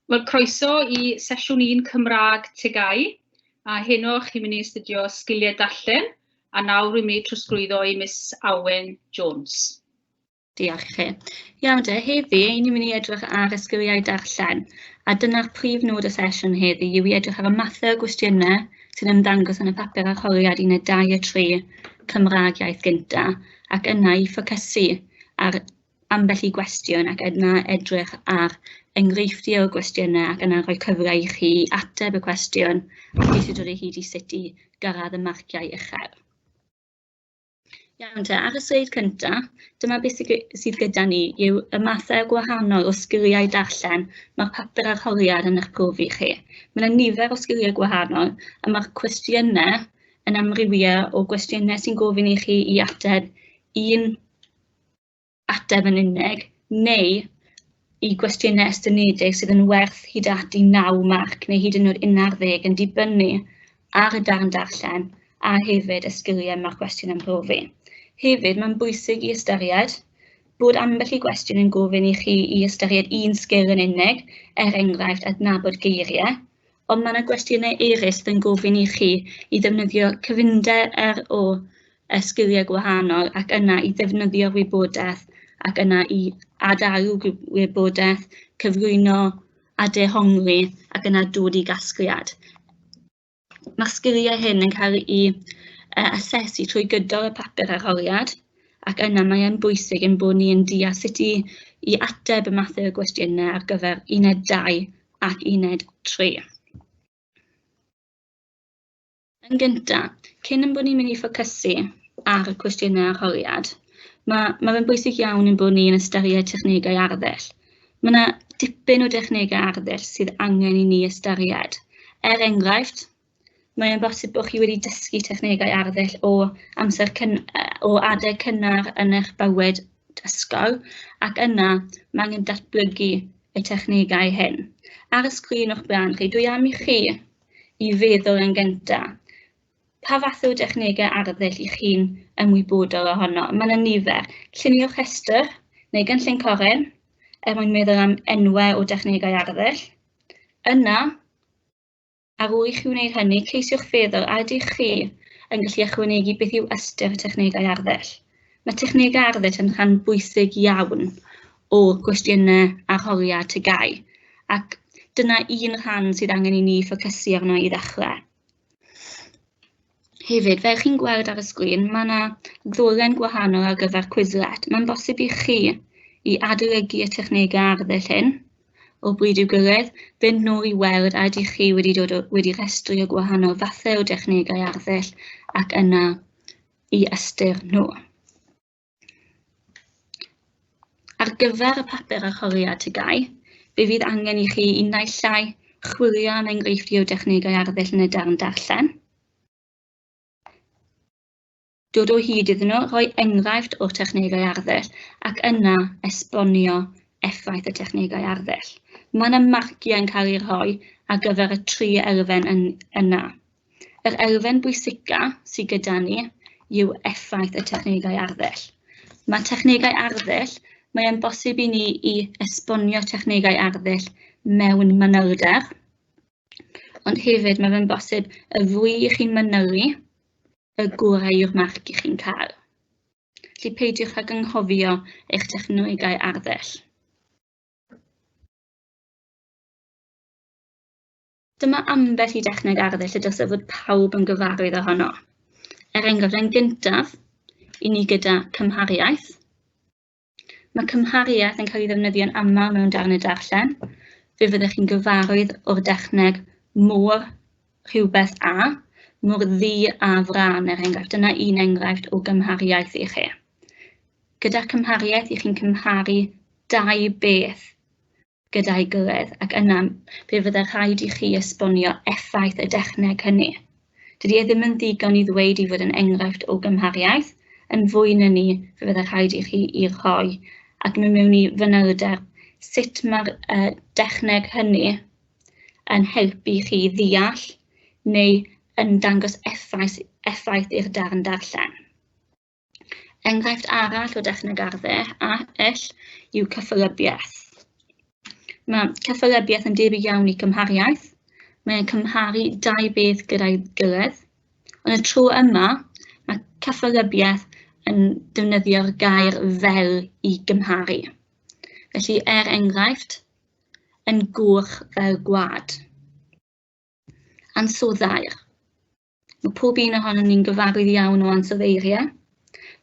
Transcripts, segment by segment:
Wel, croeso I sesiwn 1 Cymraeg TGAU, a heno chi'n mynd I astudio sgiliau darllen, a nawr rwy'n mynd I trosglwyddo I Miss Awen Jones. Diolch chi. Iawn te, heddi, ni'n mynd I edrych ar y sgiliau darllen, a dyna'r prif nod y sesiwn heddi yw I edrych ar y mathau o gwestiynau sy'n ymddangos yn y papur arholiad uned 2 a 3 Cymraeg Iaith gynta, ac yna I ffocysu ar ambell I gwestiwn ac yna edrych ar enghreifftiau o gwestiynau ac yna rhoi cyfle I chi ateb y cwestiwn ac eisiau dod o hyd I sut I gyrraedd y marciau uchel. Iawn te, ar y sleid cyntaf, dyma beth sydd gyda ni yw y mathau gwahanol o sgiliau darllen mae'r papur arholiad yn eich profi chi. Mae yna nifer o sgiliau gwahanol a mae'r cwestiynau yn amrywio o gwestiynau sy'n gofyn I chi I ateb un ateb yn unig neu I gwestiynau estynedig sydd yn werth hyd at I 9 marc neu hyd yn oed 11 yn dibynnu ar y darn darllen a hefyd y sgiliau mae'r cwestiwn yn profi. Hefyd, mae'n bwysig I ystyried bod ambell I gwestiwn yn gofyn I chi I ystyried un sgil yn unig, enghraifft adnabod geiriau, ond mae yna gwestiynau eraill yn gofyn I chi I ddefnyddio cyfundeb o sgiliau gwahanol ac yna I ddefnyddio wybodaeth ac yna I adael wybodaeth, cyflwyno adehongli ac yna dod I gasgliad. Mae'r sgiliau hyn yn cael I asesu trwy gydol y papur arholiad ac yna mae e'n bwysig yn bod ni yn deall sut I ateb y mathau o gwestiynau ar gyfer uned 2 ac uned 3. Yn gyntaf, cyn yn bod ni'n mynd I ffocysu ar y cwestiynau arholiad, mae'n bwysig iawn yn bod ni'n ystyried technegau arddull. Mae yna dipyn o dechnegau arddull sydd angen I ni ystyried. Enghraifft, mae'n bosib bod chi wedi dysgu technegau arddull o adeg cynnar yn eich bywyd ysgol ac yna mae angen datblygu y technegau hyn. Ar y sgrin o'ch blaen chi, dwi am I chi I feddwl yn gyntaf. Pa fath o dechnegau arddull I chi'n ymwybodol ohono? Mae yna nifer. Lluniwch rhestr neu gynllun corin mwyn meddwl am enwau o dechnegau arddull. Yna, ar ôl I chi wneud hynny, ceisiwch feddwl a ydych chi yn gallu ychwanegu beth yw ystyr y technegau arddull. Mae technegau arddull yn rhan bwysig iawn o gwestiynau arholiad TGAU ac dyna un rhan sydd angen I ni ffocysu arno I ddechrau. Hefyd, fel chi'n gweld ar y sgrin, mae yna ddolen gwahanol ar gyfer Quizlet. Mae'n bosib I chi I adolygu y technegau arddull hyn o bryd i'w gilydd, fynd nôl I weld a ydych chi wedi rhestru o gwahanol fathau o dechnegau arddull ac yna I ystyr nhw. Ar gyfer y papur arholiad TGAU, fe fydd angen I chi I naill llai chwilio am enghreifftiau o dechnegau arddull yn y darn darllen, dod o hyd iddyn nhw, rhoi enghraifft o'r technegau arddull ac yna esbonio effaith y technegau arddull. Mae yna marciau yn cael ei rhoi ar gyfer y 3 elfen yna. Yr elfen bwysicaf sydd gyda ni yw effaith y technegau arddull. Mae technegau arddull, mae'n bosib I ni I esbonio technegau arddull mewn manylder, ond hefyd mae fe'n bosib y fwy I chi'n manylu, y gorau yw'r marc I chi'n cael. Felly peidiwch ag anghofio eich technegau arddull. Dyma ambell I dechneg arddull y dylse fod pawb yn gyfarwydd ohono. Enghraifft yn gyntaf, I ni gyda cymhariaeth. Mae cymhariaeth yn cael ei ddefnyddio'n aml mewn darnau darllen. Fe fyddech chi'n gyfarwydd o'r dechneg môr rhywbeth a, môr ddi a fran enghraifft. Dyna un enghraifft o gymhariaeth I chi. Gyda cymhariaeth I chi'n cymharu 2 beth gyda'i gilydd ac yna fe fydde rhaid I chi esbonio effaith y dechneg hynny. Dydy e ddim yn ddigon I ddweud I fod yn enghraifft o gymhariaeth, yn fwy na ni fe fydde rhaid I chi I rhoi ac mynd mewn I fanylder sut mae'r dechneg hynny yn helpu chi ddeall neu yn dangos effaith i'r darn darllen. Enghraifft arall o dechneg arddull yw cyffyrybiaeth. Mae cyffyrybiaeth yn debyg iawn i cymhariaeth. Mae'n cymharu dau beth gyda'i gilydd. Ond y tro yma, mae cyffyrybiaeth yn defnyddio'r gair fel i gymharu. Felly, enghraifft, yn gwch fel gwad. Ansoddair. Mae pob un ohonon ni'n gyfarwydd iawn o ansoddeiriau.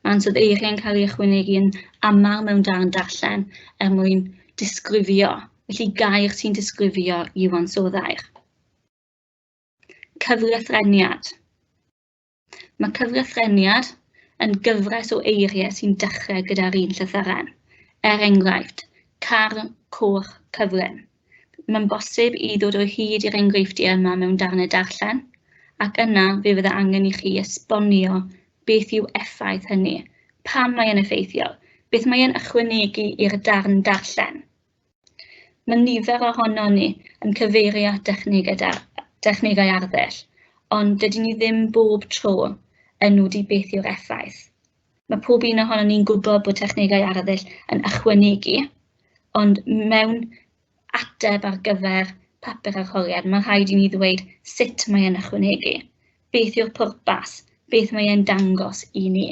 Mae ansoddeiriau'n cael ei ychwanegu yn aml mewn darn darllen mwyn disgrifio. Felly gair sy'n disgrifio yw ansoddair. Cyfrifreniad. Mae cyfrifreniad yn gyfres o eiriau sy'n dechrau gyda'r un llythyren. Enghraifft, car, coch, cyflym. Mae'n bosib i ddod o hyd i'r enghreifftiau yma mewn darnau darllen, ac yna fe fydde angen i chi esbonio beth yw effaith hynny, pam mae'n effeithiol, beth mae'n ychwanegu i'r darn darllen. Mae nifer ohonon ni yn cyfeirio at dechnegau arddull, ond dydyn ni ddim bob tro yn nodi beth yw'r effaith. Mae pob un ohonon ni'n gwybod bod technegau arddull yn ychwanegu, ond mewn ateb ar gyfer papur arholiad, mae rhaid i ni ddweud sut mae'n ychwanegu, beth yw'r pwrpas, beth mae'n dangos i ni.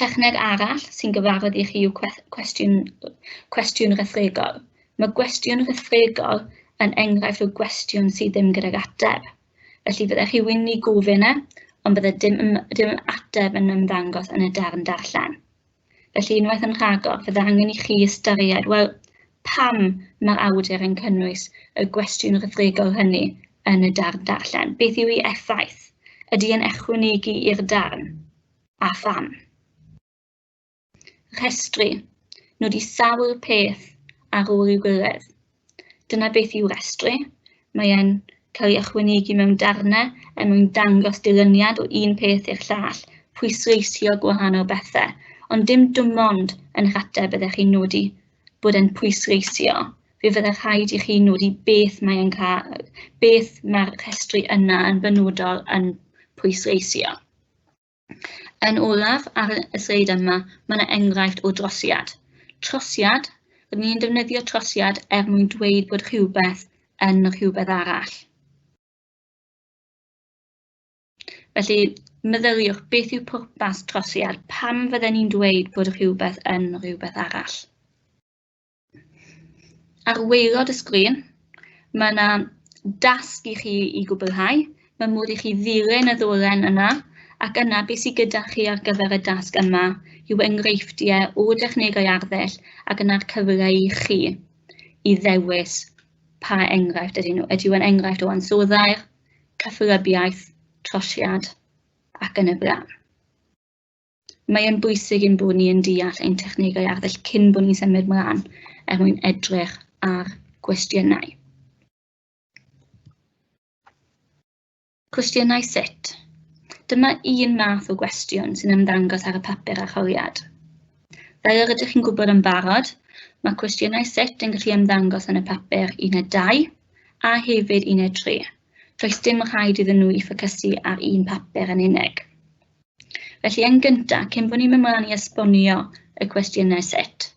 Techneg arall sy'n gyfarwydd i chi yw cwestiwn rithregol. Mae gwestiwn rithregol yn enghraifft o gwestiwn sydd ddim gydag ateb. Felly byddai rhywun yn gofyn ond bydde dim ateb yn ymddangos yn y darn darllen. Felly unwaith yn rhagor, bydde angen i chi ystyried, wel, pam mae'r awdur yn cynnwys y gwestiwn rithregol hynny yn y darn darllen? Beth yw ei effaith? Ydy yn ychwanegu i'r darn? A pham? Rhestru. Nodi sawl peth ar ôl i'w gilydd. Dyna beth yw restru. Mae'n cael ei ychwanegu mewn darnau mwyn dangos dilyniad o un peth i'r llall, pwysleisio gwahanol bethau, ond dim dim ond yn eich ateb byddech chi'n nodi bod yn pwysleisio. Fe fyddai rhaid i chi nodi beth mae'r rhestru yna yn benodol yn pwysleisio. Yn olaf, ar y sleid yma, mae yna enghraifft o drosiad. Trosiad, rydyn ni'n defnyddio trosiad mwyn dweud bod rhywbeth yn rhywbeth arall. Felly, meddyliwch beth yw pwrpas trosiad, pam fydden ni'n dweud bod rhywbeth yn rhywbeth arall. Ar waelod y sgrin, mae yna dasg i chi i gwblhau, mae modd i chi ddilyn y ddolen yna, ac yna beth sydd gyda chi ar gyfer y dasg yma yw enghreifftiau o dechnegau arddull ac yna'r cyfle i chi i ddewis pa enghraifft ydyn nhw. Ydy yn enghraifft o ansoddair, cyffyrybiaeth, trosiad ac yn y blaen. Mae'n bwysig ein bod ni yn deall ein technegau arddull cyn bod ni'n symud mlaen mwyn edrych ar gwestiynau. Cwestiynau sut. Dyma un math o gwestiwn sy'n ymddangos ar y papur arholiad. Fel yr ydych chi'n gwybod yn barod, mae cwestiynau sut yn gallu ymddangos yn y papur 1-2 a hefyd 1-3. Does dim rhaid iddyn nhw i ffocysu ar un papur yn unig. Felly yn gyntaf, cyn bod ni'n mynd mlaen i esbonio y cwestiynau sut,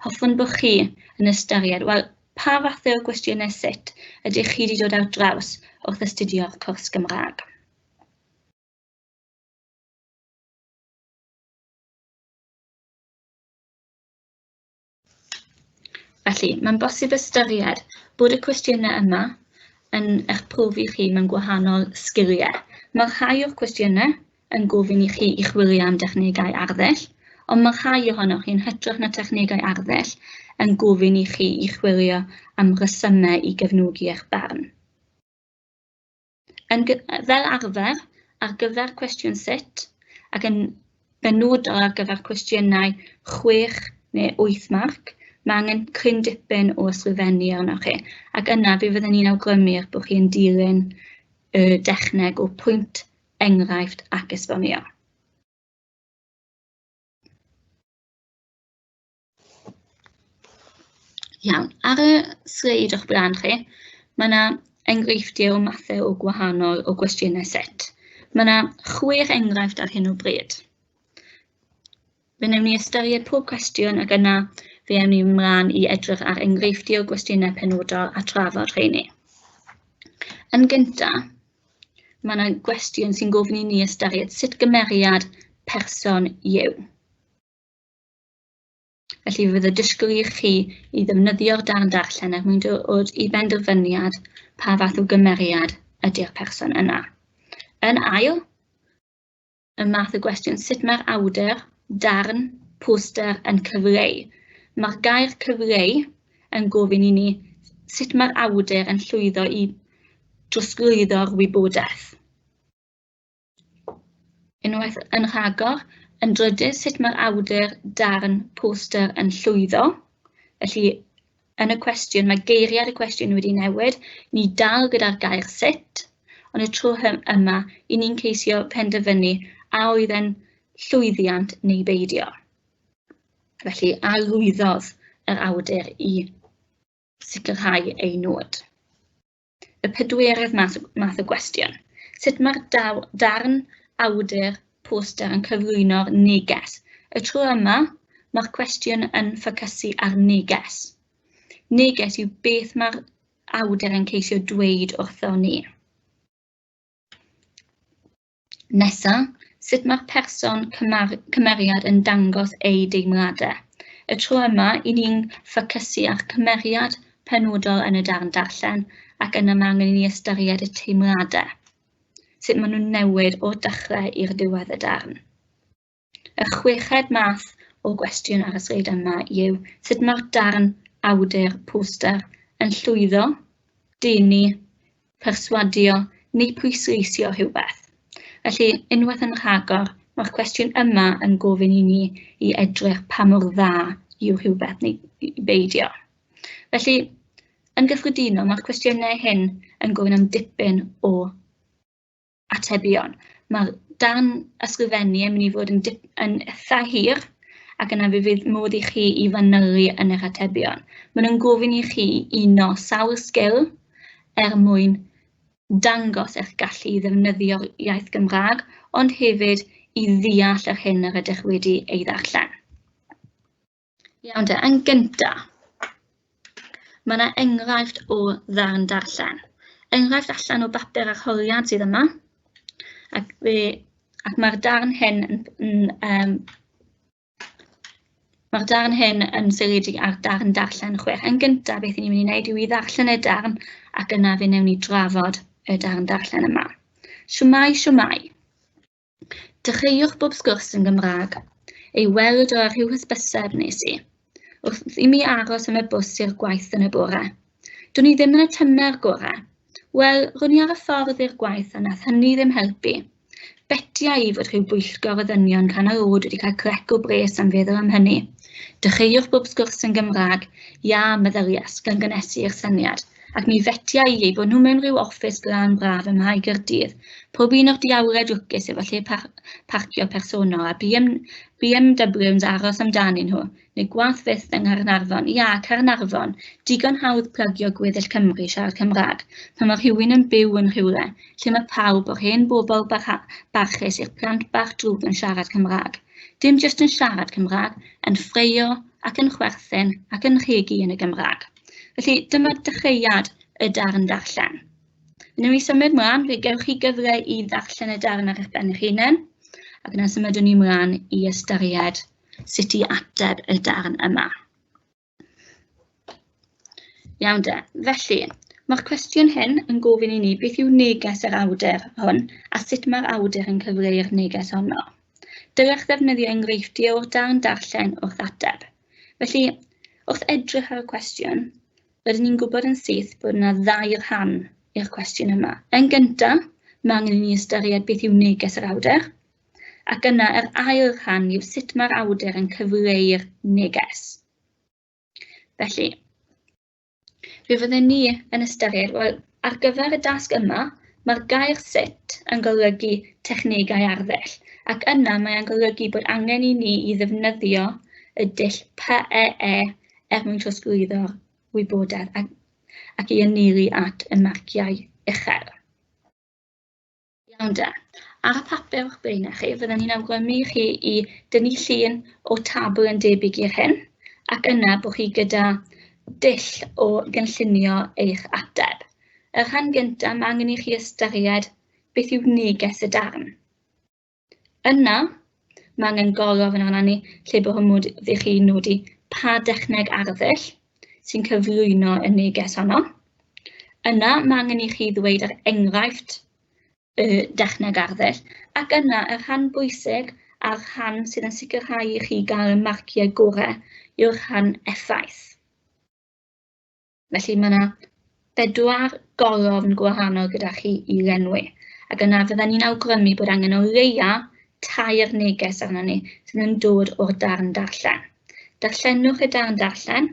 hoffwn bod chi yn ystyried, wel, pa fath o gwestiynau sut ydych chi wedi dod ar draws wrth astudio'r cwrs Gymraeg? Felly, mae'n bosib ystyried bod y cwestiynau yma yn eich profi chi mewn gwahanol sgiliau. Mae rhai o'r cwestiynau yn gofyn i chi i chwilio am dechnegau arddull, ond mae rhai ohonoch chi'n hytrach na technegau arddull yn gofyn i chi i chwilio am resymau i gefnogi eich barn. Fel arfer, ar gyfer cwestiwn sut, ac yn benodol ar gyfer cwestiynau 6 neu 8 marc, mae angen cryn dipyn o ysgrifennu arnoch chi, ac yna fe fydden ni'n awgrymu'r bod chi'n dilyn y dechneg o pwynt, enghraifft ac esbonio. Iawn, ar y sleid o'ch blaen chi, mae yna enghreifftiau o mathau o gwahanol o gwestiynau sut. Mae yna 6 enghraifft ar hyn o bryd. Fe wnawn ni ystyried pob cwestiwn ac yna fe ewn ni ymlaen I edrych ar enghreifftiau o gwestiynau penodol a trafod rheini. Yn gyntaf, mae yna gwestiwn sy'n gofyn I ni ystyried sut gymeriad person yw. Felly fydd y disgwyl I chi I ddefnyddio'r darn darllen er mwyn dod I benderfyniad pa fath o gymeriad ydy'r person yna. Yn ail, y math o gwestiwn sut mae'r awdur, darn, poster yn cyfleu. Mae'r gair cyfleu yn gofyn I ni sut mae'r awdur yn llwyddo I drosglwyddo'r wybodaeth. Unwaith yn rhagor, yn drydydd sut mae'r awdur, darn, poster yn llwyddo. Felly, yn y cwestiwn, mae geiriad y cwestiwn wedi newid. Ni dal gyda'r gair sut, ond y tro yma, I ni'n ceisio penderfynu a oedd yn llwyddiant neu beidio. Felly, a lwyddodd yr awdur I sicrhau ei nod. Y pedwerydd math o gwestiwn. Sut mae'r darn, awdur, poster yn cyflwyno'r neges. Y tro yma, mae'r cwestiwn yn ffocysu ar neges. Neges yw beth mae'r awdur yn ceisio dweud wrtho ni. Nesa, sut mae'r person cymeriad yn dangos ei deimladau. Y tro yma, I ni'n ffocysu ar cymeriad penodol yn y darn darllen ac yna mae angen I ni ystyried y teimladau. Sut maen nhw'n newid o'r dechrau i'r diwedd y darn. Y chweched math o gwestiwn ar y sleid yma yw sut mae'r darn, awdur, poster yn llwyddo, denu, perswadio neu pwysleisio rhywbeth. Felly, unwaith yn rhagor, mae'r cwestiwn yma yn gofyn I ni I edrych pa mor dda yw rhywbeth neu beidio. Felly, yn gyffredinol, mae'r cwestiynau hyn yn gofyn am dipyn o atebion. Mae'r darn ysgrifennu yn mynd I fod yn eitha hir ac yna fydd modd I chi I fanylu yn yr atebion. Maen nhw'n gofyn I chi uno sawl sgil mwyn dangos eich gallu I ddefnyddio'r iaith Gymraeg, ond hefyd I ddeall yr hyn yr ydych wedi ei ddarllen. Iawn te, yn gyntaf, mae yna enghraifft o ddarn darllen. Enghraifft allan o bapur arholiad sydd yma, ac mae'r darn hyn yn seiliedig ar darn darllen 6. Yn gyntaf, beth ni'n mynd I wneud yw I ddarllen y darn ac yna fe newn ni drafod y darn darllen yma. Siwmai. Dechreuwch bob sgwrs yn Gymraeg. Ei weld o rhyw hysbyseb nes I. Wrth I mi aros am y bws i'r gwaith yn y bore. Dwn I ddim yn y tymer gorau. Wel, rwn I ar y ffordd i'r gwaith a nath hynny ddim helpu. Betia I fod rhyw bwyllgor o ddynion can yr oed wedi cael crec o bres am feddwl am hynny. Dechreuwch bob sgwrs yn Gymraeg, ia meddylias gan gynesu'r syniad, ac mi fetia I bod nhw mewn rhyw office gran braf ym Mhae Gaerdydd. Pob un o'r diawred lwcus efo lle parcio personol a BMWs aros amdanyn nhw, neu gwaith fyth yng Nghaernarfon. Ia, Caernarfon, digon hawdd plygio gweddill Cymru siarad Cymraeg, pan mae rhywun yn byw yn rhywle, lle mae pawb o'r hen bobl barchus i'r plant bach drwg yn siarad Cymraeg. Dim jyst yn siarad Cymraeg, yn ffreio ac yn chwerthin ac yn rhegi yn y Gymraeg. Felly, dyma dechreuad y darn darllen. Yna mi symud mlaen, fe gewch chi gyfle I ddarllen y darn ar eich ben eich hunain, ac yna symudwn ni mlaen I ystyried sut I ateb y darn yma. Iawn de, felly, mae'r cwestiwn hyn yn gofyn I ni beth yw neges yr awdur hwn a sut mae'r awdur yn cyfleu'r neges honno. Dylech ddefnyddio enghreifftiau o'r darn darllen wrth ateb. Felly, wrth edrych ar y cwestiwn, rydyn ni'n gwybod yn syth bod yna ddau rhan i'r cwestiwn yma. Yn gyntaf, mae angen I ni ystyried beth yw neges yr awdur, ac yna yr ail rhan yw sut mae'r awdur yn cyfleu'r neges. Felly, fe fydden ni yn ystyried, wel, ar gyfer y dasg yma, mae'r gair sut yn golygu technegau arddull, ac yna mae'n golygu bod angen I ni I ddefnyddio y dull PEE mwyn wybodaeth ac I ynelu at y marciau uchel. Iawn de, ar y papur o'ch blaenau chi, fydden ni'n awgrymu chi I dynnu llun o tabl yn debyg i'r hyn, ac yna bod chi gyda dull o gynllunio eich ateb. Y rhan gyntaf, mae angen I chi ystyried beth yw neges y darn. Yna, mae angen gorfod yn arni lle bod hwnnw fe chi nodi pa dechneg arddull sy'n cyflwyno y neges honno. Yna, mae angen I chi ddweud yr enghraifft y dechneg arddull, ac yna y rhan bwysig a'r rhan sydd yn sicrhau I chi gael y marciau gorau yw'r rhan effaith. Felly mae yna 4 golofn gwahanol gyda chi I lenwi, ac yna fydden ni'n awgrymu bod angen o leia 2 neges arno ni sydd yn dod o'r darn darllen. Darllenwch y darn darllen,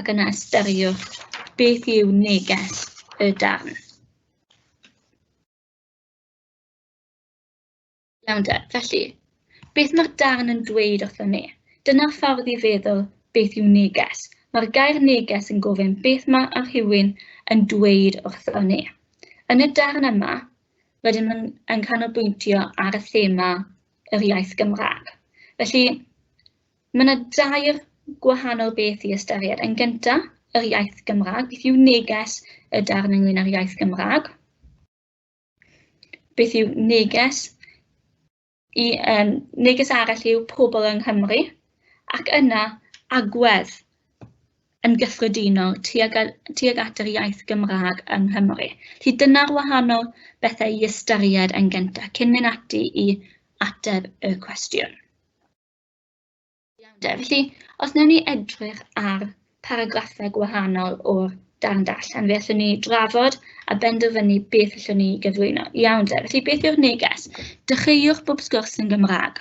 ac yna ystyriwch beth yw neges y darn. Iawn de, felly, beth mae'r darn yn dweud wrtho ni? Dyna'r ffordd I feddwl beth yw neges. Mae'r gair neges yn gofyn beth mae'r rhywun yn dweud wrtho ni. Yn y darn yma, rydym yn canolbwyntio ar y thema yr iaith Gymraeg. Felly, mae yna 2 gwahanol beth I ystyried. Yn gyntaf, yr iaith Gymraeg. Beth yw neges y darn ynglyn â'r iaith Gymraeg? Beth yw neges? Neges arall yw pobl yng Nghymru, ac yna agwedd yn gyffredinol tuag at yr iaith Gymraeg yng Nghymru. Felly dyna'r wahanol bethau I ystyried yn gyntaf, cyn mynd ati I ateb y cwestiwn. Felly, os wnawn ni edrych ar paragraffau gwahanol o'r darn darllen, fe allwn ni drafod a benderfynu beth allwn ni gyflwyno. Iawn de, felly beth yw'r neges? Dechreuwch bob sgwrs yn Gymraeg.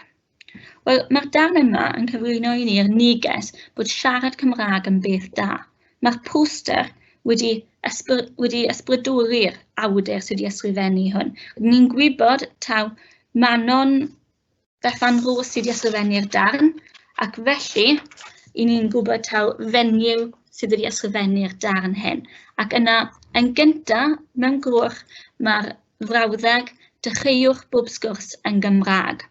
Wel, mae'r darn yma yn cyflwyno I ni'r neges bod siarad Cymraeg yn beth da. Mae'r poster wedi ysbrydoli'r awdur sydd wedi ysgrifennu hwn. Ni'n gwybod taw Manon Bethan Rose sydd wedi ysgrifennu'r darn, ac felly, I ni'n gwybod taw fenyw sydd wedi ysgrifennu'r darn hyn. Ac yna, yn gyntaf, mewn gloch, mae'r frawddeg dechreuwch bob sgwrs yn Gymraeg.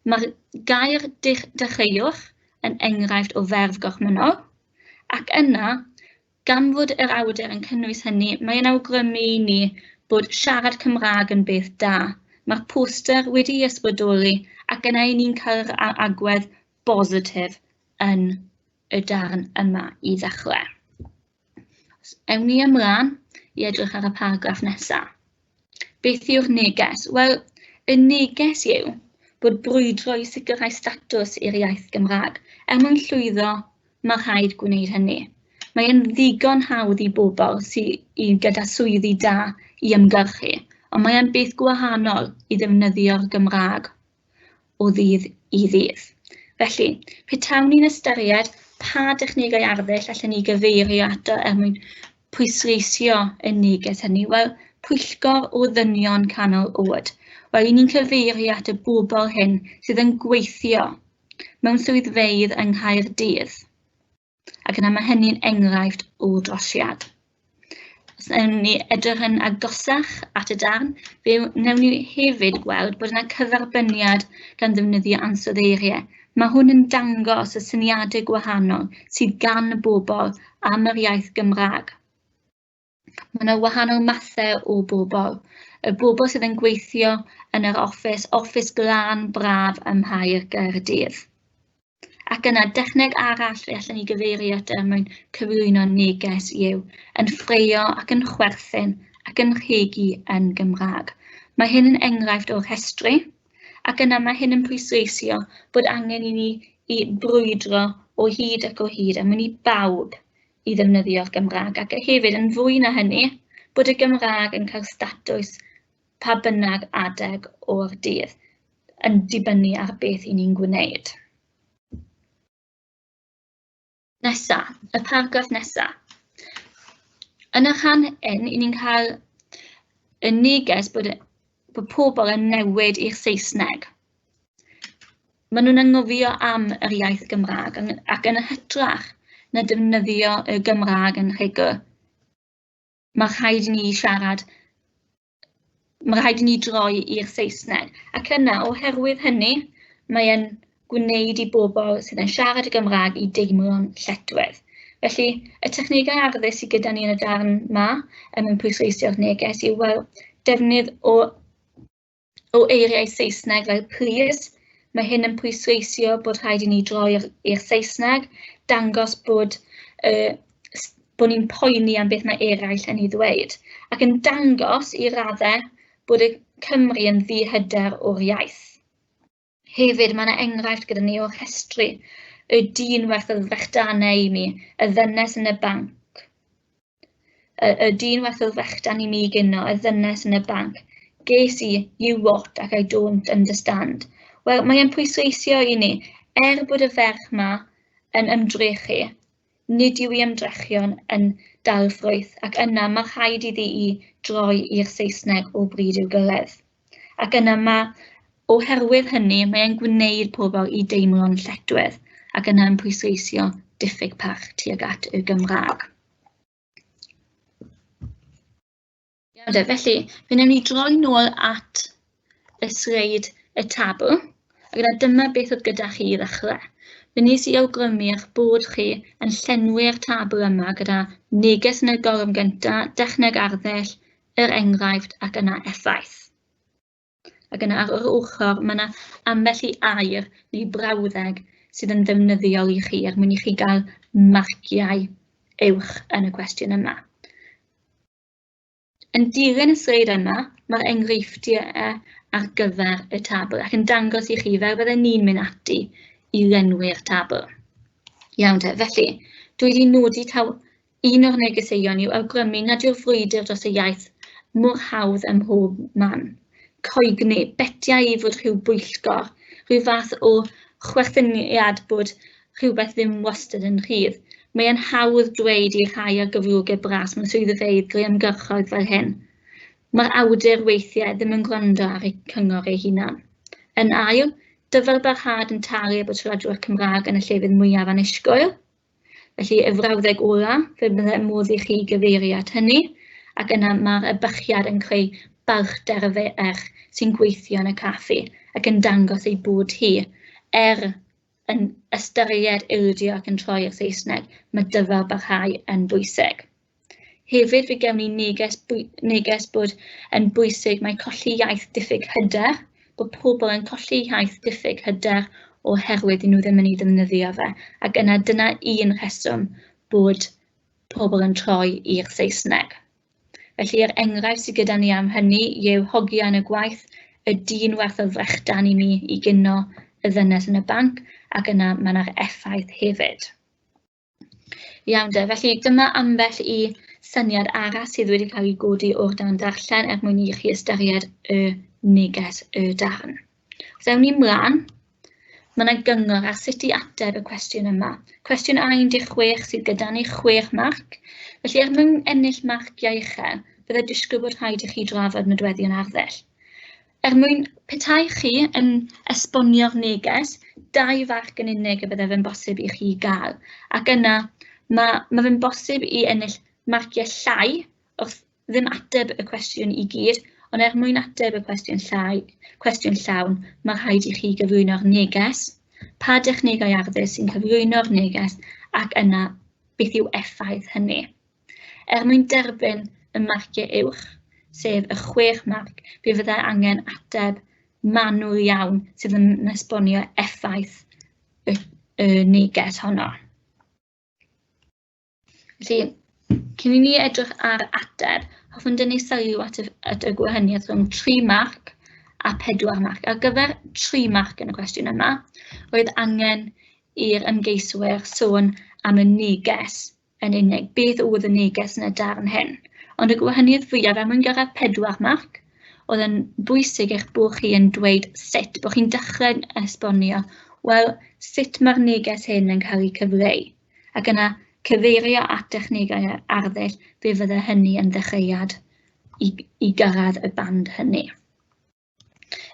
Mae'r gair dechreuwch yn enghraifft o ferf gorchmynol, ac yna, gan fod yr awdur yn cynnwys hynny, mae'n awgrymu I ni bod siarad Cymraeg yn beth da. Mae'r poster wedi ysbrydoli, ac yna I ni'n cael agwedd bositif yn y darn yma I ddechrau. Ewn ni ymlaen I edrych ar y paragraff nesaf. Beth yw'r neges? Wel, y neges yw bod brwydro I sicrhau statws i'r iaith Gymraeg. Mwyn llwyddo, mae rhaid gwneud hynny. Mae'n ddigon hawdd I bobl sydd gyda swyddi da I ymgyrchu, ond mae'n beth gwahanol I ddefnyddio'r Gymraeg o ddydd I ddydd. Felly, petawn ni'n ystyried pa dechnegau arddull allan ni gyfeirio ato mwyn pwysleisio y neges hynny. Wel, pwyllgor o ddynion canol oed. Wel, ni'n cyfeirio at y bobl hyn sydd yn gweithio mewn swyddfeydd yng Nghaerdydd. Ac yna mae hynny'n enghraifft o drosiad. Os newn ni edrych yn agosach at y darn, fe newn ni hefyd gweld bod yna cyferbyniad gan ddefnyddio ansoddeiriau. Mae hwn yn dangos y syniadau gwahanol sydd gan y bobl am yr iaith Gymraeg. Mae yna wahanol mathau o bobl. Y bobl sydd yn gweithio yn yr offis glân braf ym Mhaer Gaerdydd. Ac yna dechneg arall fe allan ni gyfeirio at mwyn cyflwyno neges yw yn ffreio ac yn chwerthin ac yn rhegi yn Gymraeg. Mae hyn yn enghraifft o rhestru, ac yna mae hyn yn pwysleisio bod angen I ni I brwydro o hyd ac o hyd mwyn I bawb I ddefnyddio'r Gymraeg, ac hefyd yn fwy na hynny bod y Gymraeg yn cael statws pa bynnag adeg o'r dydd yn dibynnu ar beth I ni'n gwneud. Nesa, y paragraff nesa. Yn y rhan hyn, I ni'n cael y neges bod pobl yn newid i'r Saesneg. Maen nhw'n anghofio am yr iaith Gymraeg ac yn hytrach na defnyddio y Gymraeg yn rhugl. Mae rhaid I ni droi i'r Saesneg. Ac yna, oherwydd hynny, mae'n gwneud i bobl sydd yn siarad y Gymraeg i deimlo'n lletchwedd. Felly, y technegau addysg sydd gyda ni yn y darn yma yn pwysleisio'r neges yw defnydd o eiriau Saesneg fel please. Mae hyn yn pwysleisio bod rhaid i ni droi i'r Saesneg, dangos bod ni'n poeni am beth mae eraill yn ei ddweud, ac yn dangos i raddau bod y Cymru yn ddihyder o'r iaith. Hefyd, mae yna enghraifft gyda ni o rhestru y dyn werth y frechdannau i mi, y ddynes yn y banc. Y dyn werth y frechdan i mi gyno, y ddynes yn y banc. Ges i, you what, ac I don't understand. Wel, mae'n pwysleisio i ni, bod y ferch yma yn ymdrechu, nid yw ei ymdrechion yn dal ffrwyth, ac yna mae rhaid iddi i droi i'r Saesneg o bryd i'w gilydd. Ac yna oherwydd hynny, mae'n gwneud pobl i deimlo'n lletchwedd, ac yna yn pwysleisio diffyg parch tuag at y Gymraeg. Felly, fe wnawn ni droi nôl at y sleid y tabl, ac dyma beth oedd gyda chi i ddechrau. Fe wnes i awgrymu eich bod chi yn llenwi'r tabl yma gyda neges yn y golwm gyntaf, dechneg arddull, yr enghraifft ac yna effaith. Ac yna ar yr ochr mae yna ambell i air neu brawddeg sydd yn ddefnyddiol i chi er mwyn i chi gael marciau uwch yn y cwestiwn yma. Yn dilyn y sleid yma, mae'r enghreifftiau ar gyfer y tabl ac yn dangos i chi fel byddai ni'n mynd ati i lenwi'r tabl. Iawn te, felly, dwi wedi nodi taw un o'r negeseuon yw awgrymu nad yw'r frwydr dros y iaith mor hawdd ym mhob man. Coegni, betiau i fod rhyw bwyllgor, rhyw fath o chwerthyniad bod rhywbeth ddim wastad yn rhydd. Mae'n hawdd dweud i rhai ar gyflogau bras mewn swyddfeydd greu-ymgyrchoedd fel hyn. Mae'r awdur weithiau ddim yn gwrando ar ei cyngor ei hunan. Yn ail, dyfel barhad yn talu bod siaradwyr Cymraeg yn y llefydd mwyaf annisgwyl. Felly, y frawddeg ola, fe byddai modd i chi gyfeirio at hynny, ac yna mae'r bychiad yn creu balchder sy'n gweithio yn y caffi ac yn dangos ei bod hi yn ystyried ildio ac yn troi i'r Saesneg, mae dyfel barhau yn bwysig. Hefyd, fe gewn ni neges bod yn bwysig mae colli iaith diffyg hyder, bod pobl yn colli iaith diffyg hyder oherwydd nhw ddim yn ei ddefnyddio fe, ac yna dyna un rheswm bod pobl yn troi i'r Saesneg. Felly, enghraifft sydd gyda ni am hynny yw hogia yn y gwaith, y dyn werth o frechdan i mi i gyno y ddynes yn y banc, ac yna mae yna'r effaith hefyd. Iawn de, felly dyma ambell i syniad arall sydd wedi cael ei godi o'r darn darllen er mwyn i chi ystyried y neges y darn. Os ewn ni mlaen, mae yna gyngor ar sut i ateb y cwestiwn yma. Cwestiwn 1-6 sydd gyda ni 6 marc. Felly er mwyn ennill marciau uchel, byddai disgwyl bod rhaid i chi drafod nodweddion arddull. Er mwyn petai chi yn esbonio'r neges, 2 farc yn unig y byddai fe'n bosib i chi gael. Ac yna, mae fe'n bosib i ennill marciau llai wrth ddim ateb y cwestiwn i gyd, ond er mwyn ateb y cwestiwn llawn, mae rhaid i chi gyflwyno'r neges, pa dechnegau addysg sy'n cyflwyno'r neges, ac yna beth yw effaith hynny. Er mwyn derbyn y marciau uwch, sef y 6 marc, fe fyddai angen ateb manwl iawn sydd yn esbonio effaith y neges honno. Felly, cyn i ni edrych ar ateb, hoffwn dynnu sylw at y gwahaniaeth rhwng 3 marc a 4 marc. Ar gyfer 3 marc yn y cwestiwn yma, roedd angen i'r ymgeiswyr sôn am y neges yn unig. Beth oedd y neges yn y darn hyn? Ond y gwahaniaeth fwyaf er mwyn gyrraedd 4 marc, oedd yn bwysig eich bod chi yn dweud sut, bod chi'n dechrau esbonio, wel, sut mae'r neges hyn yn cael ei cyfleu. Ac yna cyfeirio at dechnegau arddull, fe fyddai hynny yn ddechreuad i gyrraedd y band hynny.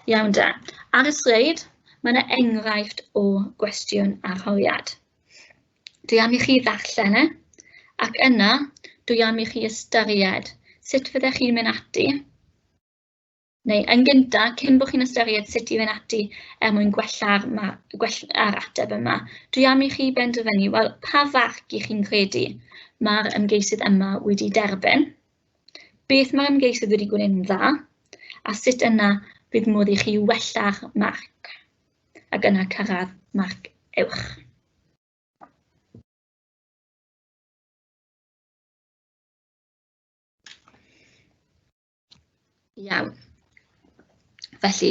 Iawn da. Ar y sleid, mae yna enghraifft o gwestiwn arholiad. Dwi am i chi ddarllen ac yna, dwi am i chi ystyried sut fyddech chi'n mynd ati Neu yn gyntaf, cyn bod chi'n ystyried sut i fynd ati mwyn gwella'r ateb yma, dwi am i chi benderfynu, wel, pa farc i chi'n credu mae'r ymgeisydd yma wedi derbyn, beth mae'r ymgeisydd wedi gwneud yn dda, a sut yna bydd modd i chi wella'r marc, ac yna cyrraedd marc uwch. Iawn. Felly,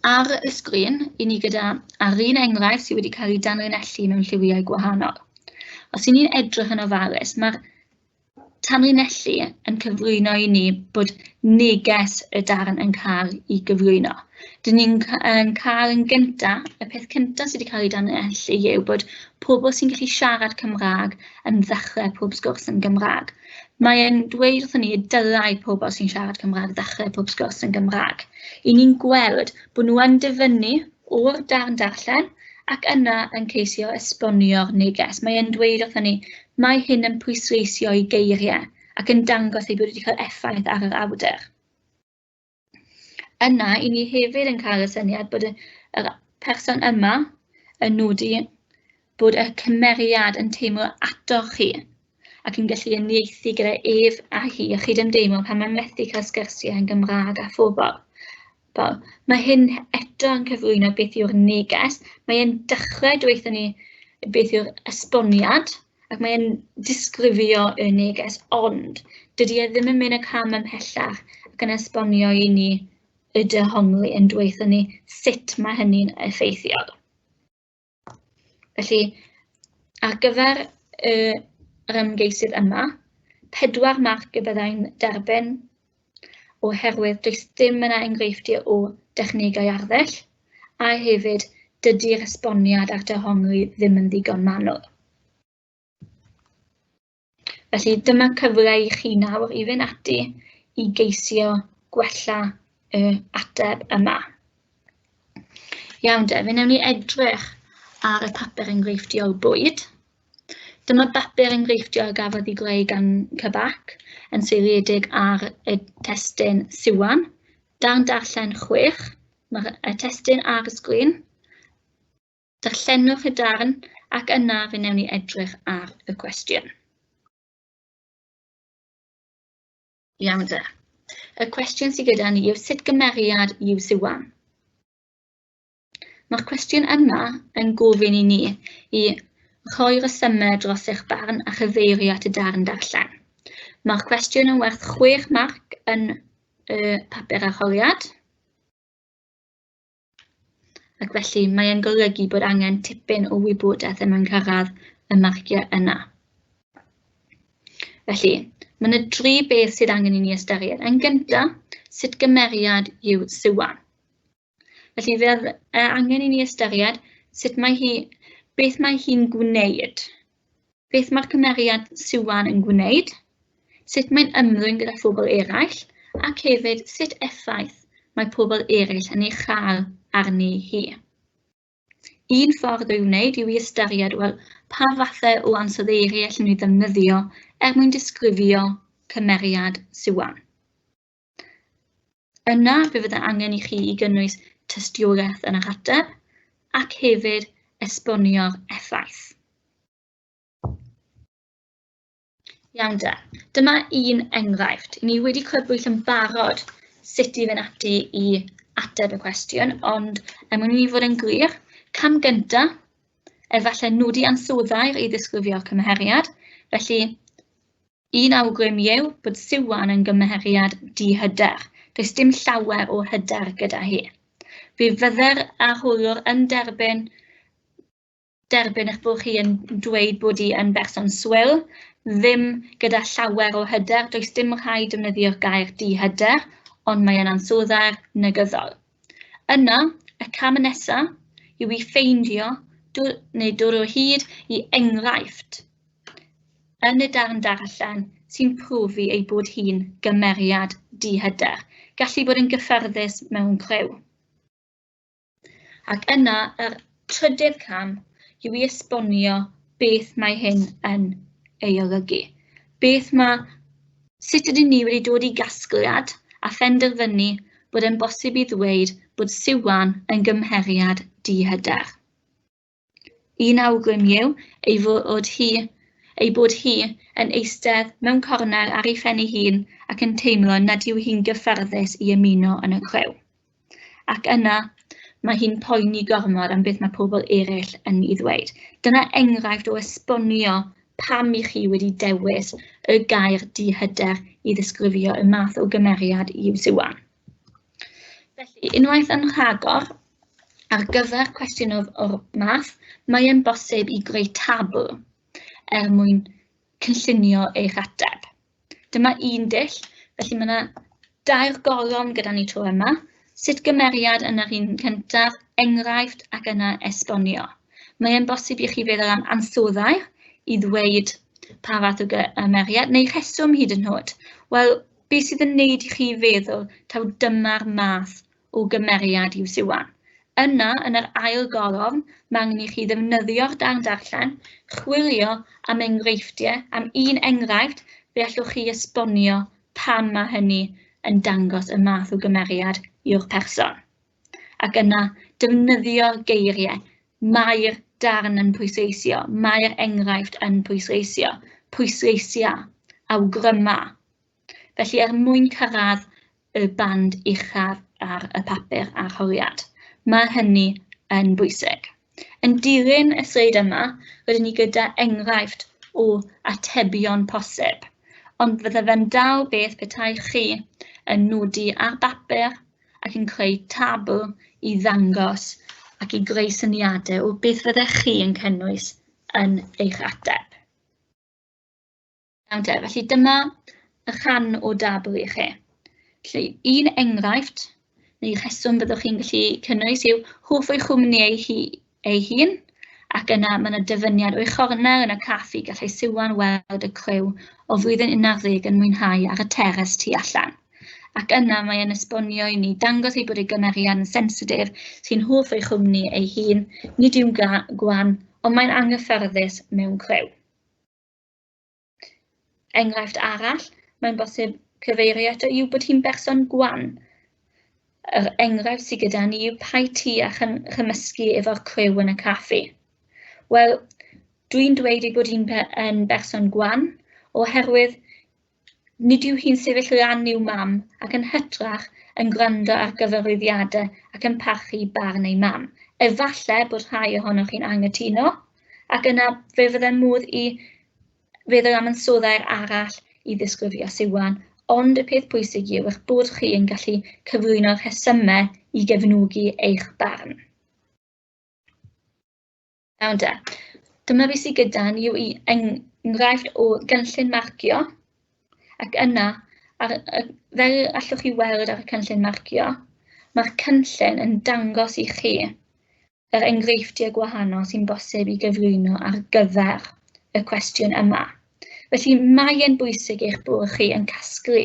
ar y sgrin, i ni gyda ar un enghraifft sydd wedi cael ei danlinellu mewn lliwiau gwahanol. Os i ni'n edrych yn ofalus, mae'r tanlinellu yn cyflwyno i ni bod neges y darn yn cael ei gyflwyno. Dyn ni'n cael yn gyntaf, y peth cyntaf sydd wedi cael ei danlinellu yw bod pobl sy'n gallu siarad Cymraeg yn ddechrau pob sgwrs yn Gymraeg. Mae'n dweud wrthyn ni dylai pobl sy'n siarad Cymraeg ddechrau pob sgwrs yn Gymraeg. I ni'n gweld bod nhw yn dyfynnu o'r darn darllen ac yna yn ceisio esbonio'r neges. Mae'n dweud wrthyn ni, mae hyn yn pwysleisio i geiriau ac yn dangos ei bod wedi cael effaith ar yr awdur. Yna, i ni hefyd yn cael y syniad bod y person yma yn nodi bod y cymeriad yn teimlo ato chi ac yn gallu uniaethu gyda ef a hi a chydymdeimlo pan mae'n methu cael sgyrsiau yn Gymraeg a phobl. Mae hyn eto yn cyflwyno beth yw'r neges, mae'n dechrau dweud ni beth yw'r esboniad ac mae'n disgrifio y neges, ond dydy e ddim yn mynd y cam ymhellach ac yn esbonio i ni y dehongli yn dweud ni sut mae hynny'n effeithiol. Felly, ar gyfer yr ymgeisydd yma, 4 marc y byddai'n derbyn oherwydd does dim yna enghreifftiau o dechnegau arddull, a hefyd dydy'r esboniad a'r dehongli ddim yn ddigon manwl. Felly dyma cyfle i chi nawr i fynd ati i geisio gwella y ateb yma. Iawn de, fe wnawn ni edrych ar y papur enghreifftiol bwyd. Dyma bapur enghreifftiol gafodd ei greu gan Cybac yn seiliedig ar y testun Siwan. Darn darllen 6, mae'r testun ar y sgrin. Darllenwch y darn ac yna fe wnawn ni edrych ar y cwestiwn. Iawn de. Y cwestiwn sydd gyda ni yw sut gymeriad yw Siwan? Mae'r cwestiwn yma yn gofyn i ni i rhoi resymau dros eich barn a chyfeirio at y darn darllen. Mae'r cwestiwn yn werth 6 marc yn y papur arholiad. Ac felly mae'n golygu bod angen tipyn o wybodaeth yn cyrraedd y marciau yna. Felly, mae yna 3 beth sydd angen i ni ystyried. Yn gyntaf, sut gymeriad yw Siwan? Felly, fydd angen i ni ystyried beth mae hi'n gwneud. Beth mae'r cymeriad Siwan yn gwneud, sut mae'n ymddwyn gyda phobl eraill, ac hefyd sut effaith mae pobl eraill yn ei chael arni hi. Un ffordd o'i wneud yw i ystyried pa fathau o ansoddeiriau allan nhw ddefnyddio mwyn disgrifio cymeriad Siwan. Yna fe fydd angen i chi i gynnwys tystiolaeth yn yr ateb ac hefyd esbonio'r effaith. Iawn de, dyma un enghraifft. Ni wedi crybwyll yn barod sut i fynd ati i ateb y cwestiwn, ond mwyn i ni fod yn glir, cam gyntaf, efallai nodi ansoddair i ddisgrifio'r cymheriad, felly un awgrym yw bod Siwan yn gymheriad di-hyder. Does dim llawer o hyder gyda hi. Fe fydde'r arhwylwr yn derbyn eich bod chi yn dweud bod hi yn berson swil, ddim gyda llawer o hyder, does dim rhaid defnyddio'r gair di-hyder, ond mae yn ansoddair negyddol. Yna, y cam nesaf yw i ffeindio neu dod o hyd i enghraifft yn y darn darllen sy'n profi ei bod hi'n gymeriad di-hyder, gallu bod yn gyffyrddus mewn criw. Ac yna, yr trydydd cam yw i esbonio beth mae hyn yn ei olygu. Sut ydyn ni wedi dod i gasgliad a phenderfynu bod yn bosib I ddweud bod Siwan yn gymheriad di-hyder. Un awgrym yw ei bod hi yn eistedd mewn corner ar ei phen ei hun ac yn teimlo nad yw hi'n gyfforddus I ymuno yn y crew. Ac yna mae hi'n poeni gormod am beth mae pobl eraill yn ei ddweud. Dyna enghraifft o esbonio pam I chi wedi dewis y gair di-hyder I ddisgrifio y math o gymeriad yw Siwan. Felly, unwaith yn rhagor, ar gyfer cwestiwn o'r math, mae yn bosib I greu tabl mwyn cynllunio eich ateb. Dyma un dull, felly mae yna 2 golofn gyda ni tro yma, sut gymeriad yn yr un cyntaf, enghraifft ac yna esbonio. Mae yn bosib I chi feddwl am ansoddair I ddweud pa fath o gymeriad, neu rheswm hyd yn oed. Wel, beth sydd yn neud I chi feddwl taw dyma'r math o gymeriad yw Siwan. Yna, yn yr ail golofn, mae angen I chi ddefnyddio'r darn darllen, chwilio am enghreifftiau, am un enghraifft, fe allwch chi esbonio pam mae hynny yn dangos y math o gymeriad yw'r person. Ac yna, defnyddio'r geiriau, mae'r darn yn pwysleisio, mae'r enghraifft yn pwysleisio, pwysleisia, awgryma. Felly mwyn cyrraedd y band uchaf ar y papur arholiad. Mae hynny yn bwysig. Yn dilyn y sleid yma, rydyn ni gyda enghraifft o atebion posib, ond fydde fe'n dal beth petai chi yn nodi ar bapur ac yn creu tabl I ddangos ac I greu syniadau o beth fyddech chi yn cynnwys yn eich ateb. Felly dyma y rhan o dabl I chi. Felly un enghraifft neu rheswm byddwch chi'n gallu cynnwys yw hoffai chwmni ei hun, ac yna mae yna dyfyniad o'i chorner yn y caffi gallai Siwan weld y crew o flwyddyn 11 yn mwynhau ar y teres tu allan. Ac yna mae yn esbonio I ni dangos ei bod ei gymeriad yn sensitif sy'n hoff ei chwmni ei hun, nid yw'n gwan, ond mae'n anghyfforddus mewn crew. Enghraifft arall, mae'n bosib cyfeirio eto yw bod hi'n berson gwan. Yr enghraifft sydd gyda ni yw pai ti a chymysgu efo'r crew yn y caffi. Wel, dwi'n dweud ei bod hi'n berson gwan, oherwydd nid yw hi'n sefyll lan i'w mam ac yn hytrach yn gwrando ar gyfarwyddiadau ac yn parchu barn ei mam. Efallai bod rhai ohonoch chi'n anghytuno, ac yna fe fydde modd I feddwl am ansoddair arall I ddisgrifio Siwan, ond y peth pwysig yw eich bod chi yn gallu cyflwyno rhesymau I gefnogi eich barn. Iawn de, dyma beth sydd gyda ni yw enghraifft o gynllun marcio, ac yna, fel allwch chi weld ar y cynllun marcio, mae'r cynllun yn dangos I chi yr enghreifftiau gwahanol sy'n bosib I gyflwyno ar gyfer y cwestiwn yma. Felly mae yn bwysig eich bod chi yn casglu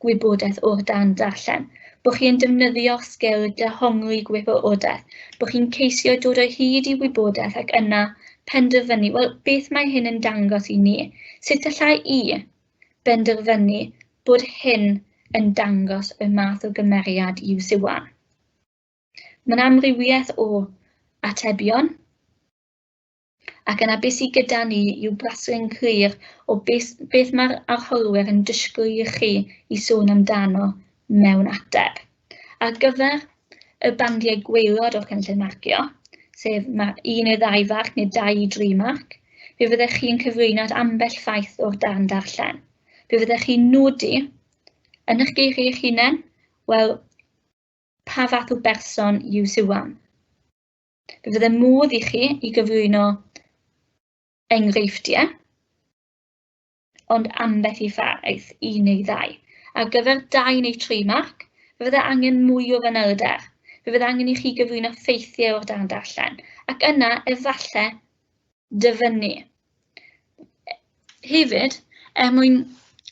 gwybodaeth o'r darn darllen, bod chi yn defnyddio'ch sgil dehongli gwybodaeth, bod chi'n ceisio dod o hyd I wybodaeth ac yna penderfynu, wel beth mae hyn yn dangos I ni, sut allai I benderfynu bod hyn yn dangos y math o gymeriad yw Siwan. Mae'n amrywiaeth o atebion, ac yna beth sydd gyda ni yw braslun clir o beth mae'r arholwyr yn disgwyl I chi I sôn amdano mewn ateb. Ar gyfer y bandiau gwaelod o'r cynllun marcio, sef mae 1 neu 2 farc neu 2 I 3 marc, fe fyddech chi'n cyflwyno at ambell ffaith o'r darn darllen. Fe fyddech chi'n nodi yn eich geiriau eich hunain, wel, pa fath o berson yw Siwan. Fe fydde modd I chi I gyflwyno enghreifftiau, ond ambell I ffaith 1 neu 2. Ar gyfer 2 neu 3 marc, fe fydde angen mwy o fanylder. Fe fydde angen I chi gyflwyno ffeithiau o'r darn darllen, ac yna efallai dyfynnu. Hefyd, mwyn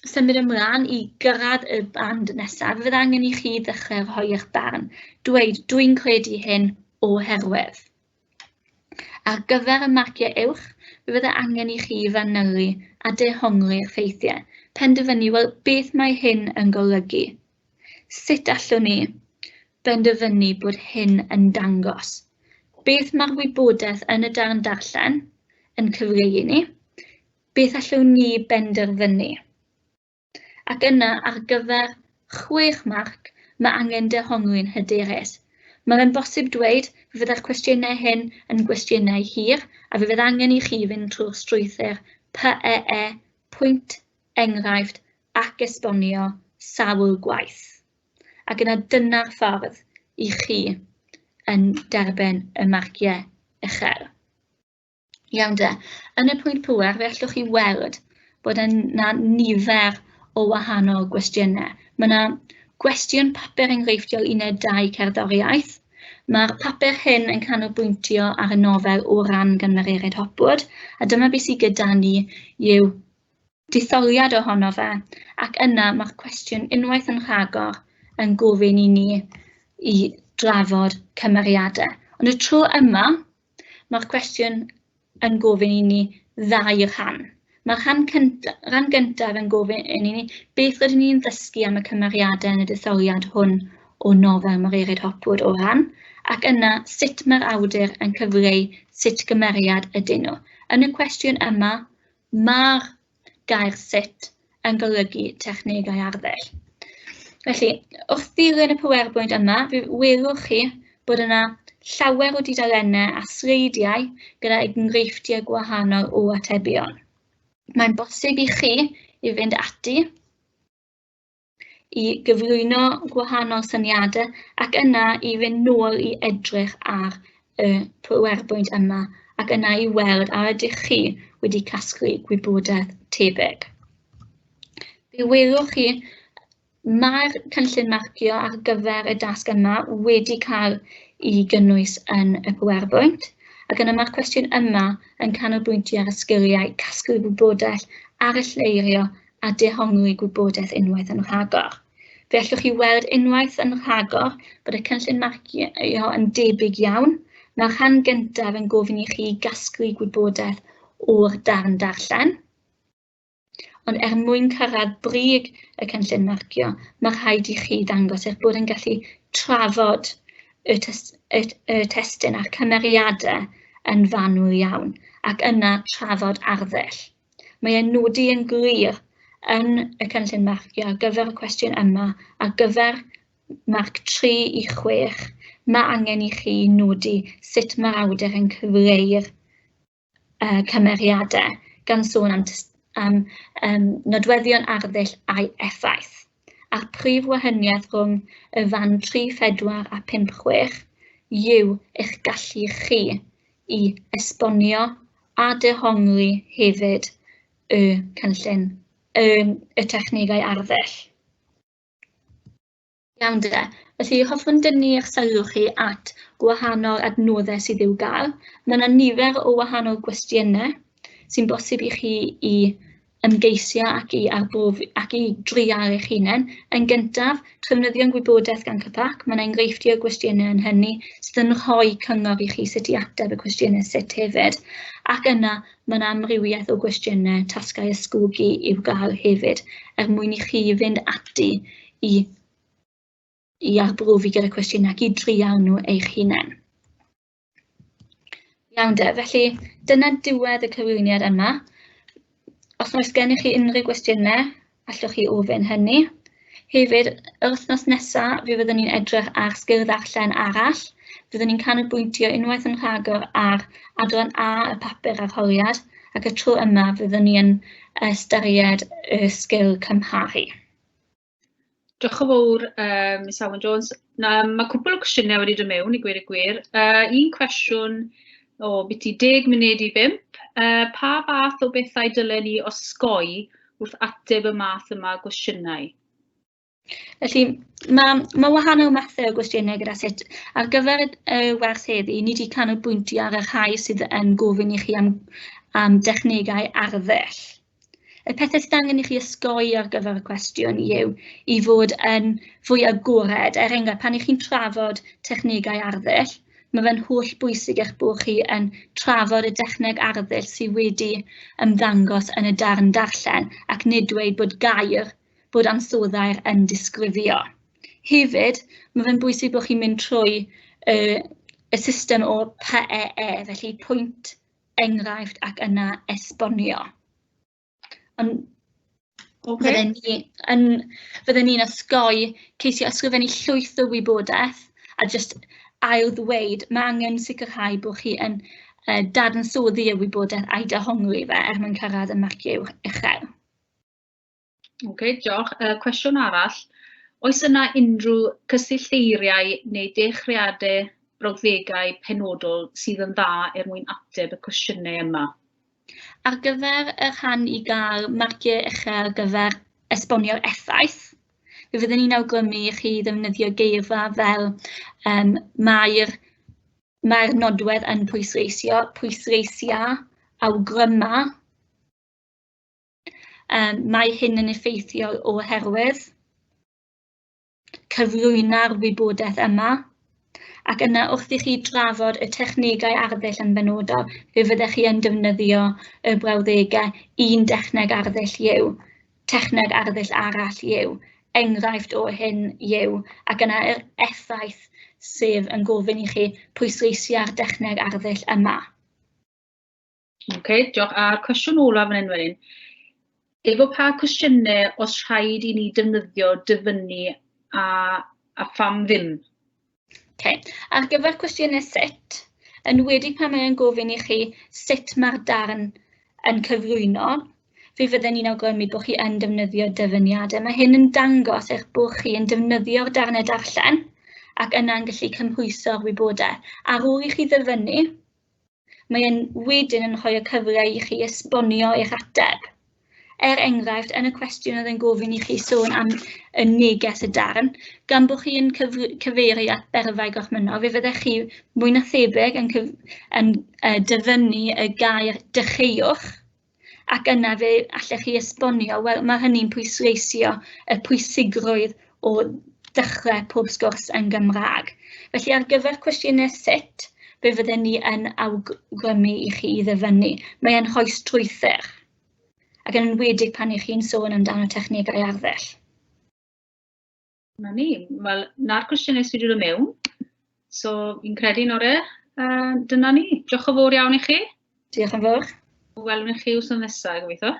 symud ymlaen I gyrraedd y band nesaf, fe fydde angen I chi ddechrau rhoi eich barn. Dweud, dwi'n credu hyn oherwydd. Ar gyfer y marciau uwch, fe fydde angen I chi fanylu a dehongli'r ffeithiau. Penderfynu, wel, beth mae hyn yn golygu? Sut allwn ni benderfynu bod hyn yn dangos? Beth mae'r wybodaeth yn y darn darllen yn cyfleu ni? Beth allwn ni benderfynu? Ac yna ar gyfer 6 marc mae angen dehongli'n hyderus. Mae'n bosib dweud fydda'r cwestiynau hyn yn gwestiynau hir a fydd angen i chi fynd trwy'r strwythur PEE, pwynt, enghraifft ac esbonio sawl gwaith. Ac yna dyna'r ffordd i chi yn derbyn y marciau uchel. Iawn de, yn y pwynt pŵer fe allwch chi weld bod yna nifer o wahanol gwestiynau. Mae yna gwestiwn papur enghreifftiol 12 cerddoriaeth. Mae'r papur hyn yn canolbwyntio ar y nofel O Ran gan Mary Hopwood, a dyma beth sydd gyda ni yw detholiad ohono fe, ac yna mae'r cwestiwn unwaith yn rhagor yn gofyn i ni i drafod cymeriadau. Ond y tro yma, mae'r cwestiwn yn gofyn i ni 2 rhan. Mae'r rhan gyntaf yn gofyn i ni beth rydyn ni'n ddysgu am y cymeriadau yn y detholiad hwn o nofel Mary Hopwood O Ran, ac yna sut mae'r awdur yn cyfleu sut gymeriad ydyn nhw. Yn y cwestiwn yma, mae'r gair sut yn golygu technegau arddull. Felly, wrth ddilyn y PowerPoint yma, fe welwch chi bod yna llawer o dudalennau a sleidiau gyda enghreifftiau gwahanol o atebion. Mae'n bosib i chi i fynd ati i gyflwyno gwahanol syniadau ac yna i fynd nôl i edrych ar y PowerPoint yma ac yna i weld a ydych chi wedi casglu gwybodaeth tebyg. Fe welwch chi mae'r cynllun marcio ar gyfer y dasg yma wedi cael ei gynnwys yn y PowerPoint ac yna mae'r cwestiwn yma yn canolbwyntio ar y sgiliau casglu gwybodaeth, aralleirio a dehongli gwybodaeth unwaith yn rhagor. Fe allwch chi weld unwaith yn rhagor bod y cynllun marcio yn debyg iawn. Mae'r rhan gyntaf yn gofyn i chi gasglu gwybodaeth o'r darn darllen. Ond mwyn cyrraedd brig y cynllun marcio, mae rhaid i chi ddangos eich bod yn gallu trafod y testyn a'r cymeriadau yn fanwl iawn, ac yna trafod arddull. Mae e'n nodi yn glir yn y cynllun marcio ar gyfer y cwestiwn yma, ar gyfer marc 3 i 6, mae angen i chi nodi sut mae'r awdur yn cyfleu'r cymeriadau gan sôn am nodweddion arddull a'i effaith. A'r prif wahaniaeth rhwng y fan 3, 4 a 5, 6 yw eich gallu chi i esbonio a dehongli hefyd y cynllun, y technegau arddull. Iawn de, felly hoffwn dynnu eich sylw chi at gwahanol adnoddau sydd i'w gael. Mae yna nifer o wahanol gwestiynau sy'n bosib i chi i ymgeisio ac i drial eich hunain. Yn gyntaf, trefnyddio'n gwybodaeth gan cypac. Mae'n enghreifftiau gwestiynau yn hynny sydd yn rhoi cyngor i chi sut i ateb y gwestiynau sut hefyd. Ac yna, mae'n amrywiaeth o gwestiynau tasgau ysgogi i'w gael hefyd mwyn i chi fynd ati i arbrofi gyda cwestiynau ac i drial nhw eich hunain. Iawn de, felly dyna diwedd y cyflwyniad yma. Os oes gennych chi unrhyw gwestiynau, allwch chi ofyn hynny. Hefyd, yr wythnos nesaf, fe fyddwn ni'n edrych ar sgil ddarllen arall. Fyddwn ni'n canolbwyntio unwaith yn rhagor ar adran A y papur arholiad, ac y tro yma fyddwn ni'n ystyried y sgil cymharu. Diolch yn fawr, Miss Owen Jones. Mae cwbl o cwestiynau wedi dod mewn i gweud y gwir. Un cwestiwn o biti 10 munud i 5. Pa fath o bethau dylen ni osgoi wrth ateb y math yma o gwestiynau? Felly, mae wahanol mathau o gwestiynau gyda sut. Ar gyfer y wers heddi, ni wedi canolbwyntio ar y rhai sydd yn gofyn i chi am dechnegau arddull. Y pethau sydd angen i chi osgoi ar gyfer y cwestiwn yw i fod yn fwy agored. Enghraifft, pan i chi'n trafod technegau arddull, mae fe'n holl bwysig eich bod chi yn trafod y dechneg arddull sydd wedi ymddangos yn y darn darllen ac nid dweud bod gair bod ansoddair yn disgrifio. Hefyd, mae fe'n bwysig bod chi'n mynd trwy y system o PEE, felly pwynt, enghraifft ac yna esbonio. Ond fydden ni'n osgoi ceisio ysgrifennu llwyth o wybodaeth a just ail ddweud, mae angen sicrhau bod chi yn dadansoddi y wybodaeth a'i dehongli fe mwyn cyrraedd y marciau uchel. Diolch. Cwestiwn arall. Oes yna unrhyw cysyllteiriau neu dechreuadau brawddegau penodol sydd yn dda mwyn ateb y cwestiynau yma? Ar gyfer y rhan i gael marciau uchel ar gyfer esbonio'r effaith, fe fyddwn ni'n awgrymu i chi ddefnyddio geirfa fel mae'r nodwedd yn pwysleisio, awgryma, mae hyn yn effeithiol oherwydd, cyflwyno'r wybodaeth yma, ac yna wrth i chi drafod y technegau arddull yn benodol, fe fyddech chi yn defnyddio y brawddegau un dechneg arddull yw, techneg arddull arall yw, enghraifft o hyn yw, ac yna yr effaith sef yn gofyn i chi pwysleisio'r dechneg arddull yma. Diolch. A'r cwestiwn olaf yn wedyn. Efo pa cwestiynau os rhaid i ni defnyddio dyfynnu a pham ddim? Ar gyfer cwestiynau sut, yn wedi pan mae'n gofyn i chi sut mae'r darn yn cyflwyno, fe fydden ni'n awgrymu bod chi yn defnyddio dyfyniadau. Mae hyn yn dangos eich bod chi yn defnyddio'r darnau darllen ac yna'n gallu cymhwyso'r wybodaeth. Ar ôl i chi ddyfynnu, mae'n wedyn yn rhoi y cyfle i chi esbonio eich ateb. Enghraifft, yn y cwestiwn oedd yn gofyn i chi sôn am y neges y darn, gan bod chi yn cyfeirio at berfau gorchmynol, fe fyddech chi mwy na thebyg yn dyfynnu y gair dechreuwch, ac yna fe allech chi esbonio, wel, mae hynny'n pwysleisio y pwysigrwydd o dechrau pob sgwrs yn Gymraeg. Felly ar gyfer cwestiynau sut, fe fydden ni yn awgrymu i chi ddyfynnu. Mae e'n rhoi strwythur, ac yn enwedig pan i chi'n sôn amdano technegau arddull. Na ni. Wel, na'r cwestiynau sydd wedi dod mewn. So, fi'n credu Nore, dyna ni. Diolch yn fawr iawn i chi. Diolch yn fawr. Welwn i chi wrth nesaf, gobeithio.